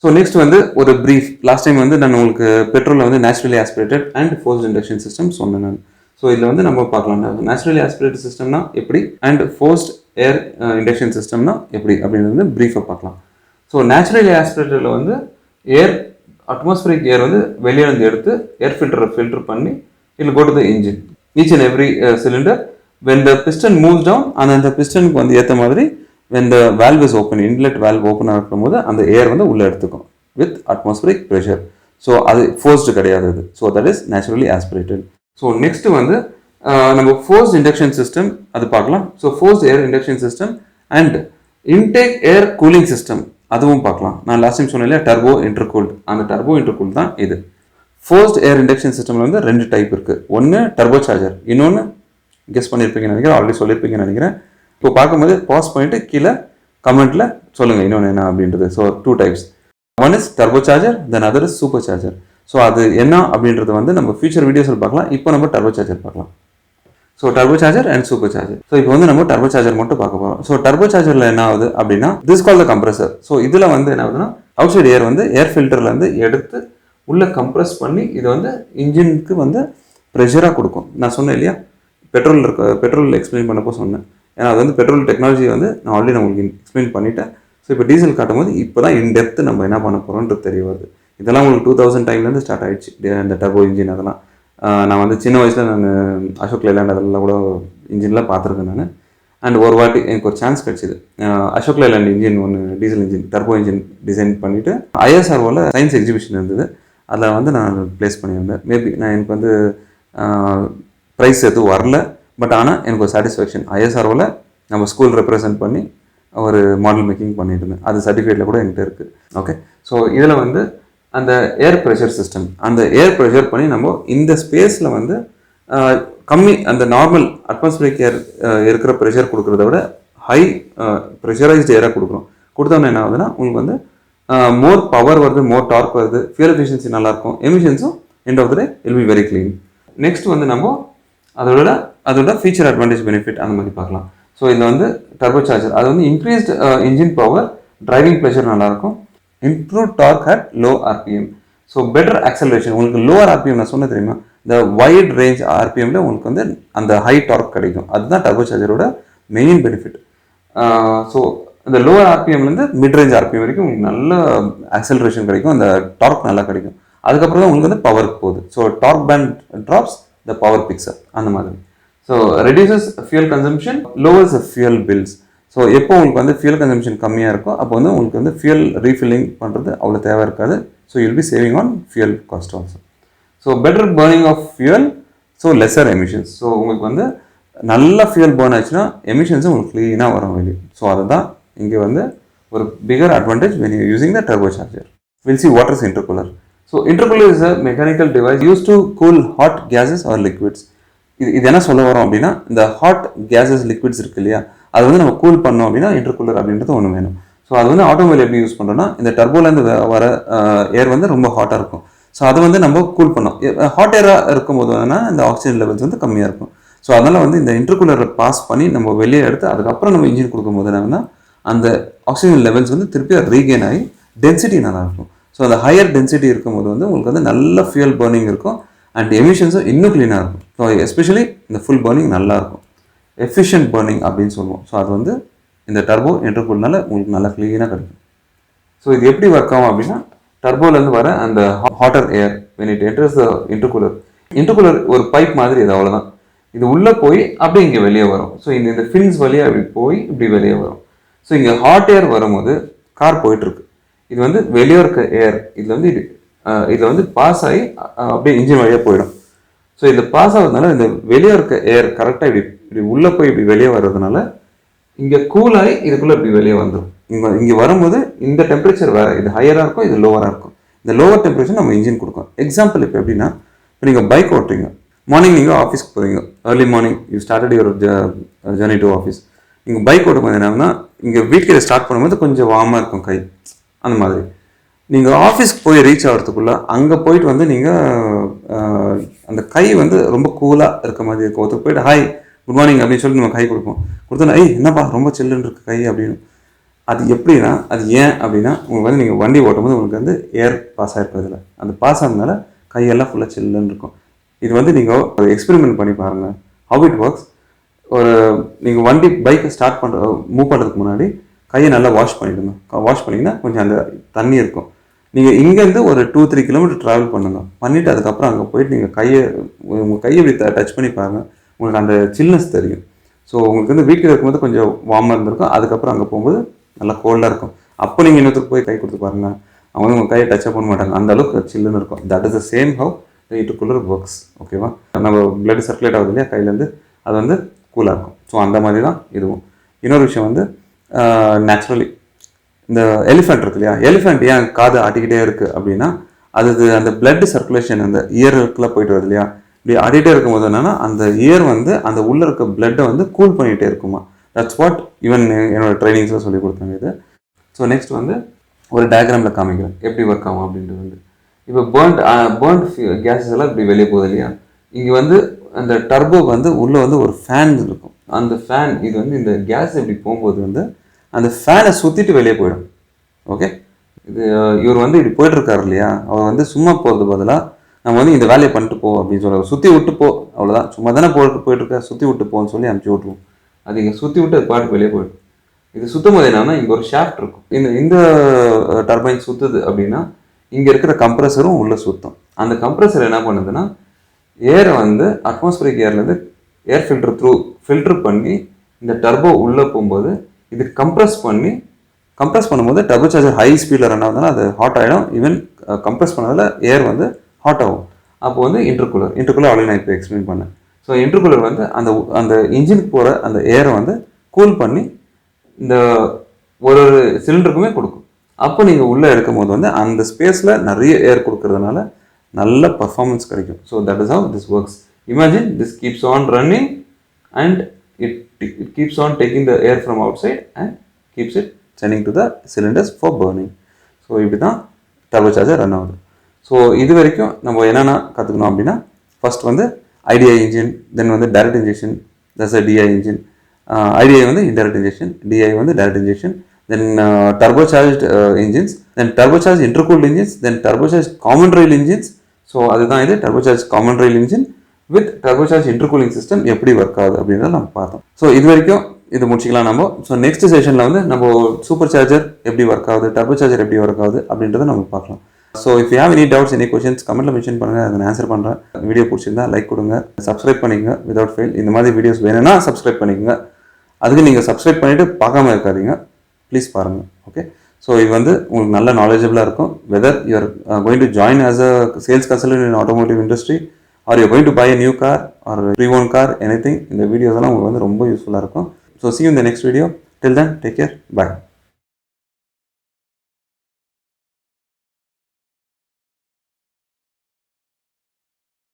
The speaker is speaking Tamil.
ஸோ நெக்ஸ்ட் வந்து ஒரு ப்ரீஃப். லாஸ்ட் டைம் வந்து நான் உங்களுக்கு பெட்ரோலில் வந்து naturally aspirated and forced induction system சொன்னேன் நான். ஸோ இதில் வந்து நம்ம பார்க்கலாம் நேச்சுரலி ஆஸ்பிரேட்டட் சிஸ்டம்னா எப்படி அண்ட் ஃபோர்ஸ்ட் ஏர் இண்டக்ஷன் சிஸ்டம்னா எப்படி அப்படின்றது வந்து ப்ரீஃபாக பார்க்கலாம். ஸோ நேச்சுரலி ஆஸ்பிரேட்டடில் வந்து ஏர் அட்மாஸ்பியரிக் ஏர் வந்து வெளியே வந்து எடுத்து ஏர் ஃபில்டர் பண்ணி இதில் go to the engine. Each and every cylinder, when the piston moves down, அந்த பிஸ்டனுக்கு வந்து ஏற்ற மாதிரி when the valve is open, inlet valve open ஆகும் போது அந்த ஏர் வந்து உள்ளே எடுத்துக்கும் with atmospheric pressure. ஸோ அது ஃபோர்ஸ்டு கிடையாது அது. So that is naturally aspirated. So next வந்து நம்ம ஃபோர்ஸ்ட் இண்டக்ஷன் சிஸ்டம் அது பார்க்கலாம். So forced air induction system and intake air cooling system அதுவும் பார்க்கலாம். நான் லாஸ்ட் டைம் சொன்னேன் இல்லையா டர்போ இன்டர்கூல்டு, அந்த டர்போ இன்டர்கூல்டு தான் இது. ஃபோர்ஸ்ட் ஏர் இண்டக்ஷன் சிஸ்டமில் வந்து 2 டைப் இருக்குது. ஒன்று டர்போ சார்ஜர், இன்னொன்று கெஸ் பண்ணியிருப்பீங்கன்னு நினைக்கிறேன், ஆல்ரெடி சொல்லியிருப்பீங்கன்னு நினைக்கிறேன். இப்போ பார்க்கும்போது பாஸ் பண்ணிட்டு கீழே கமெண்ட்டில் சொல்லுங்கள் இன்னொன்று என்ன அப்படின்றது. So 2 types. One is turbo charger, then other is super charger. So அது என்ன அப்படின்றது வந்து நம்ம ஃபியூச்சர் வீடியோஸில் பார்க்கலாம். இப்போ நம்ம டர்போ சார்ஜர் பார்க்கலாம். So turbo charger and super charger. So இப்போ வந்து நம்ம டர்போ சார்ஜர் மட்டும் பார்க்க போகிறோம். ஸோ டர்போ சார்ஜரில் என்ன ஆகுது அப்படின்னா this call the compressor. So இதில் வந்து என்ன ஆகுதுன்னா அவுட் சைடு ஏர் வந்து ஏர் ஃபில்டர்லேருந்து எடுத்து உள்ளே கம்ப்ரஸ் பண்ணி இது வந்து இன்ஜினுக்கு வந்து ப்ரெஷராக கொடுக்கும். நான் சொன்னேன் இல்லையா பெட்ரோல் எக்ஸ்பிளைன் பண்ணப்போ சொன்னேன். ஏன்னா அது வந்து பெட்ரோல் டெக்னாலஜி வந்து நான் ஆல்ரெடி நான் உங்களுக்கு எக்ஸ்பிளைன் பண்ணிட்டேன். ஸோ இப்போ டீசல் காட்டும் போது இப்போ தான் இன் டெப்த் நம்ம என்ன பண்ண போகிறோன்றது தெரிய வருது. இதெல்லாம் உங்களுக்கு 2000 டைம்லேருந்து ஸ்டார்ட் ஆகிடுச்சு இந்த டர்போ இன்ஜின். அதெல்லாம் நான் வந்து சின்ன வயசில் நான் அசோக் லேலாண்ட் அதெல்லாம் கூட இன்ஜின்லாம் பார்த்துருக்கேன் நான். அண்ட் ஒரு வாட்டி எனக்கு ஒரு சான்ஸ் கிடச்சிது. அசோக் லேலாண்ட் இன்ஜின் ஒன்று diesel engine turbo engine design பண்ணிவிட்டு ஐஎஸ்ஆர்ஓவில் சயின்ஸ் எக்ஸிபிஷன் இருந்தது. அதில் வந்து நான் ப்ளேஸ் பண்ணியிருந்தேன். மேபி நான் எனக்கு வந்து ப்ரைஸ் எதுவும் வரல, பட் ஆனால் எனக்கு ஒரு சாட்டிஸ்ஃபேக்ஷன். ஐஎஸ்ஆர்ஓவில் நம்ம ஸ்கூல் ரெப்ரசென்ட் பண்ணி ஒரு மாடல் மேக்கிங் பண்ணிட்டு இருந்தேன். அது சர்டிஃபிகேட்டில் கூட என்கிட்ட இருக்குது. ஓகே, ஸோ இதில் வந்து அந்த ஏர் ப்ரெஷர் சிஸ்டம், அந்த ஏர் ப்ரெஷர் பண்ணி நம்ம இந்த ஸ்பேஸில் வந்து கம்மி அந்த நார்மல் அட்மாஸ்பியரிக் ஏர் இருக்கிற ப்ரெஷர் கொடுக்குறத விட ஹை ப்ரெஷரைஸ்டு ஏராக கொடுக்குறோம். கொடுத்தோம்னா என்ன ஆகுதுன்னா உங்களுக்கு வந்து மோர் பவர் வருது, மோர் டார்க் வருது, ஃபியூல் எஃபிஷியன்சி நல்லாயிருக்கும், எமிஷன்ஸும் end of the day will be very clean. Next வந்து நம்ம அதோட ஃபீச்சர் அட்வான்டேஜ் பெனிஃபிட் அந்த மாதிரி பார்க்கலாம். ஸோ இதில் வந்து டர்போ சார்ஜர் அது வந்து increased engine power, driving pleasure நல்லாயிருக்கும், improve torque at low RPM. So better acceleration. உங்களுக்கு லோவர் ஆர்பிஎம் நான் சொன்ன தெரியுமா, இந்த வைட் ரேஞ்ச் ஆர்பிஎம்ல உங்களுக்கு வந்து அந்த ஹை டார்க் கிடைக்கும். அதுதான் டர்போ சார்ஜரோட மெயின் பெனிஃபிட். ஸோ இந்த லோவர் ஆர்பிஎம்லேருந்து மிட் ரேஞ்ச் ஆர்பிஎம் வரைக்கும் உங்களுக்கு நல்ல ஆக்சலரேஷன் கிடைக்கும், அந்த டார்க் நல்லா கிடைக்கும். அதுக்கப்புறம் தான் உங்களுக்கு வந்து பவருக்கு போகுது. So torque band drops, the power picks up அந்த மாதிரி. So reduces fuel consumption, lowers fuel bills. So எப்போ உங்களுக்கு வந்து ஃபியூல் கன்சம்ஷன் கம்மியாக இருக்கும் அப்போ வந்து உங்களுக்கு வந்து ஃபியூல் ரீஃபில்லிங் பண்ணுறது அவ்வளோ தேவை இருக்காது. So you'll be saving on fuel cost also. So better burning of fuel, so lesser emissions. So உங்களுக்கு வந்து நல்ல ஃபியூல் பர்ன் ஆச்சுன்னா எமிஷன்ஸும் உங்களுக்கு க்ளீனாக வரும் வெளியே. ஸோ அதுதான் இங்கே வந்து ஒரு bigger advantage when you using the turbo charger. We'll see what is intercooler. So intercooler is a mechanical device used to cool hot gases or liquids. இது என்ன சொல்ல வரோம் அப்படின்னா இந்த ஹாட் கேஸஸ் லிக்விட்ஸ் இருக்கு இல்லையா, அது வந்து நம்ம கூல் பண்ணோம் அப்படின்னா இன்டர்கூலர் அப்படின்றது ஒன்று வேணும். ஸோ அது வந்து ஆட்டோமொபைல் எப்படி யூஸ் பண்ணுறோம்னா இந்த டர்போலேருந்து வர ஏர் வந்து ரொம்ப ஹாட்டாக இருக்கும். ஸோ அதை வந்து நம்ம கூல் பண்ணோம். ஹாட் ஏராக இருக்கும்போது வேணால் இந்த ஆக்சிஜன் லெவல்ஸ் வந்து கம்மியாக இருக்கும். ஸோ அதனால் வந்து இந்த இன்டர்கூலரை பாஸ் பண்ணி நம்ம வெளியே எடுத்து அதுக்கப்புறம் நம்ம இன்ஜின் கொடுக்கும்போது என்னன்னா அந்த ஆக்சிஜன் லெவல்ஸ் வந்து திருப்பி ரீகெயின் ஆகி டென்சிட்டி நல்லாயிருக்கும். ஸோ அந்த ஹையர் டென்சிட்டி இருக்கும்போது வந்து உங்களுக்கு வந்து நல்ல ஃபியூல் பர்னிங் இருக்கும் அண்ட் எமிஷன்ஸும் இன்னும் க்ளீனாக இருக்கும். ஸோ எஸ்பெஷலி இந்த ஃபுல் பர்னிங் நல்லாயிருக்கும், எஃபிஷியன்ட் பர்னிங் அப்படின்னு சொல்லுவோம். ஸோ அது வந்து இந்த டர்போ இன்டர்கூல்னால உங்களுக்கு நல்லா க்ளீனாக கிடைக்கும். ஸோ இது எப்படி ஒர்க் ஆகும் அப்படின்னா டர்போலேருந்து வர அந்த hotter air when it enters the intercooler ஒரு பைப் மாதிரி இது அவ்வளோதான். இது உள்ளே போய் அப்படியே இங்கே வெளியே வரும். ஸோ இந்த ஃபின்ஸ் வழியாக அப்படி போய் இப்படி வெளியே வரும். ஸோ இங்கே ஹாட் ஏர் வரும்போது கார் போயிட்டுருக்கு, இது வந்து வெளியே இருக்க ஏர் இதில் வந்து பாஸ் ஆகி அப்படியே இன்ஜின் வழியாக போயிடும். ஸோ இதில் பாஸ் ஆகிறதுனால இந்த வெளியே இருக்க ஏர் கரெக்டாக இப்படி உள்ளே போய் இப்படி வெளியே வர்றதுனால இங்கே கூலாகி இதுக்குள்ளே இப்படி வெளியே வந்துடும். இங்கே வரும்போது இந்த டெம்பரேச்சர் வேறு, இது ஹையராக இருக்கும், இது லோவராக இருக்கும். இந்த லோவர் டெம்பரேச்சர் நம்ம இன்ஜின் கொடுக்கும். எக்ஸாம்பிள் இப்போ எப்படின்னா இப்போ நீங்கள் பைக் ஓட்டுறீங்க, மார்னிங் நீங்கள் ஆஃபீஸ்க்கு போகிறீங்க, early morning you started your journey to office. நீங்கள் பைக் ஓட்டும்போது என்னன்னா இங்கே வீட்டில் ஸ்டார்ட் பண்ணும்போது கொஞ்சம் வார்மாக இருக்கும் கை, அந்த மாதிரி. நீங்கள் ஆஃபீஸ்க்கு போய் ரீச் ஆகிறதுக்குள்ளே அங்கே போயிட்டு வந்து நீங்கள் அந்த கை வந்து ரொம்ப கூலாக இருக்க மாதிரி இருக்கும். ஒருத்தர் போயிட்டு ஹாய் குட் மார்னிங் அப்படின்னு சொல்லிட்டு நம்ம கை கொடுப்போம். கொடுத்தோன்னா என்னப்பா ரொம்ப சில்லுன்னு இருக்கு கை அப்படின்னு. அது எப்படின்னா அது ஏன் அப்படின்னா உங்களுக்கு வந்து நீங்கள் வண்டி ஓட்டும்போது உங்களுக்கு வந்து ஏர் பாஸ் ஆகிருக்கிறதுல அந்த பாஸ் ஆனதுனால கையெல்லாம் ஃபுல்லாக சில்லுன்னு இருக்கும். இது வந்து நீங்கள் ஒரு எக்ஸ்பெரிமெண்ட் பண்ணி பாருங்கள் ஹவ் இட் ஒர்க்ஸ். ஒரு நீங்கள் வண்டி பைக்கை மூவ் பண்ணுறதுக்கு முன்னாடி கையை நல்லா வாஷ் பண்ணிவிடுங்க. வாஷ் பண்ணிங்கன்னா கொஞ்சம் அந்த தண்ணி இருக்கும். நீங்கள் இங்கேருந்து ஒரு 2-3 கிலோமீட்டர் ட்ராவல் பண்ணுங்கள். பண்ணிவிட்டு அதுக்கப்புறம் அங்கே போயிட்டு நீங்கள் உங்கள் கையை இப்படி டச் பண்ணி பாருங்கள். உங்களுக்கு அந்த சில்னஸ் தெரியும். ஸோ உங்களுக்கு வந்து வீட்டில் இருக்கும்போது கொஞ்சம் வார்மாக இருந்திருக்கும். அதுக்கப்புறம் அங்கே போகும்போது நல்லா கோல்டாக இருக்கும். அப்போ நீங்கள் இன்னொருத்தருக்கு போய் கை கொடுத்து பாருங்கள், அவங்க வந்து உங்கள் கையை டச்சப் பண்ண மாட்டாங்க, அந்த அளவுக்கு சில்லுன்னு இருக்கும். That is the same how intercooler works. ஓகேவா? நம்ம பிளட் சர்க்குலேட் ஆகுது இல்லையா கையிலேருந்து, அது வந்து கூலாக இருக்கும். ஸோ அந்த மாதிரி தான் இதுவும். இன்னொரு விஷயம் வந்து நேச்சுரலி இந்த எலிஃபெண்ட் இருக்கு இல்லையா, எலிஃபெண்ட் ஏன் காது ஆட்டிக்கிட்டே இருக்குது அப்படின்னா அது அந்த பிளட் சர்க்குலேஷன் அந்த இயருக்குள்ளே போயிட்டு வருது இல்லையா, இப்படி ஆடிட்டே இருக்கும்போது என்னன்னா அந்த இயர் வந்து அந்த உள்ளே இருக்க பிளட்டை வந்து கூல் பண்ணிகிட்டே இருக்குமா. தட்ஸ் வாட் ஈவன் என்னோட ட்ரைனிங்ஸில் சொல்லி கொடுத்தாங்க இது. ஸோ நெக்ஸ்ட் வந்து ஒரு டயக்ராமில் காமிக்கிறேன் எப்படி ஒர்க் ஆகும் அப்படின்றது வந்து. இப்போ பேர்ன்ட் கேஸஸ் எல்லாம் இப்படி வெளியே போகுது இல்லையா, இங்கே வந்து அந்த டர்போ வந்து உள்ளே வந்து ஒரு ஃபேன் இருக்கும். அந்த ஃபேன் இது வந்து இந்த கேஸ் இப்படி போகும்போது வந்து அந்த ஃபேனை சுற்றிட்டு வெளியே போயிடும். ஓகே, இது இவர் வந்து இப்படி போயிட்டுருக்காரு இல்லையா, அவர் வந்து சும்மா போகிறது பதிலாக நம்ம வந்து இந்த வேலையை பண்ணிட்டு போ அப்படின்னு சொல்லுவாங்க. சுற்றி விட்டு போ, அவ்வளோதான், சும்மா தானே போயிட்டுருக்கா, சுற்றி விட்டு போன்னு சொல்லி அனுப்பிச்சி விட்ருவோம். அது இங்கே சுற்றி விட்டு அது பாட்டுக்கு வெளியே போயிடும். இது சுற்றும் போது என்னன்னா இங்கே ஒரு ஷாஃப்ட் இருக்கும். இந்த டர்பைன் சுற்றுது அப்படின்னா இங்கே இருக்கிற கம்ப்ரஸரும் உள்ளே சுற்றும். அந்த கம்ப்ரஸர் என்ன பண்ணுதுன்னா ஏரை வந்து அட்மாஸ்பரிக் ஏர்லேருந்து ஏர் ஃபில்ட்ரு பண்ணி இந்த டர்போ உள்ளே போகும்போது இது கம்ப்ரஸ் பண்ணும்போது டர்போ சார்ஜர் ஹை ஸ்பீடில் ரன் ஆகுதுன்னா அது ஹாட் ஆகிடும். ஈவன் கம்ப்ரஸ் பண்ணதில் ஏர் வந்து ஹாட் ஆகும். அப்போ வந்து இன்டர்கூலர் ஆல்ரெடி நான் இப்போ எக்ஸ்பிளைன் பண்ணேன். ஸோ இன்டர்கூலர் வந்து அந்த இன்ஜினுக்கு போகிற அந்த ஏரை வந்து கூல் பண்ணி இந்த ஒரு சிலிண்டருக்குமே கொடுக்கும். அப்போ நீங்கள் உள்ளே எடுக்கும் போது வந்து அந்த ஸ்பேஸில் நிறைய ஏர் கொடுக்கறதுனால நல்ல பர்ஃபார்மன்ஸ் கிடைக்கும். So that is how this works. Imagine this keeps on running and it keeps on taking the air from outside and keeps it sending to the cylinders for burning. So இப்படி தான் டர்போ சார்ஜர் ரன் ஆகுது. ஸோ இது வரைக்கும் நம்ம என்னென்ன கற்றுக்கணும் அப்படின்னா ஃபர்ஸ்ட் வந்து ஐடிஐ இன்ஜின், தென் வந்து direct injection, that's a DI engine. IDI வந்து இன்டைரக்ட் இன்ஜெக்ஷன், டிஐ வந்து direct injection, then turbo charge engines, then turbo charge intercooled engines, then turbo charge common rail engines. So அதுதான் இது turbo charge common rail engine with turbo charge intercooling system எப்படி ஒர்க் ஆகுது அப்படின்றத நம்ம பார்த்தோம். ஸோ இது வரைக்கும் இது முடிச்சிக்கலாம் நம்ம. ஸோ நெக்ஸ்ட் செஷனில் வந்து நம்ம சூப்பர் சார்ஜர் எப்படி ஒர்க் ஆகுது, டர்போ சார்ஜர் எப்படி ஒர்க் ஆகுது அப்படின்றத நம்ம பார்க்கலாம். So if you have any doubts, any questions கமெண்ட்டில் மென்ஷன் பண்ணுங்கள், அதை நான் ஆன்சர் பண்ணுறேன். வீடியோ பிடிச்சிருந்தா லைக் கொடுங்க, சப்ஸ்கிரைப் பண்ணிக்கங்க விதவுட் ஃபெயில். இந்த மாதிரி வீடியோஸ் வேணும்னா சப்ஸ்கிரைப் பண்ணிக்கங்க. அதுக்கு நீங்கள் சப்ஸ்கிரைப் பண்ணிவிட்டு பார்க்காம இருக்காதீங்க, ப்ளீஸ் பாருங்கள். ஓகே, ஸோ இது வந்து உங்களுக்கு நல்ல நாலேஜபிளாக இருக்கும். Whether you are going to join as a sales consultant in automotive industry or you're going to buy a new car or a pre-owned car, anything, இந்த வீடியோஸ் எல்லாம் உங்களுக்கு வந்து ரொம்ப யூஸ்ஃபுல்லாக இருக்கும். So see you in the next video. Till then, take care. Bye.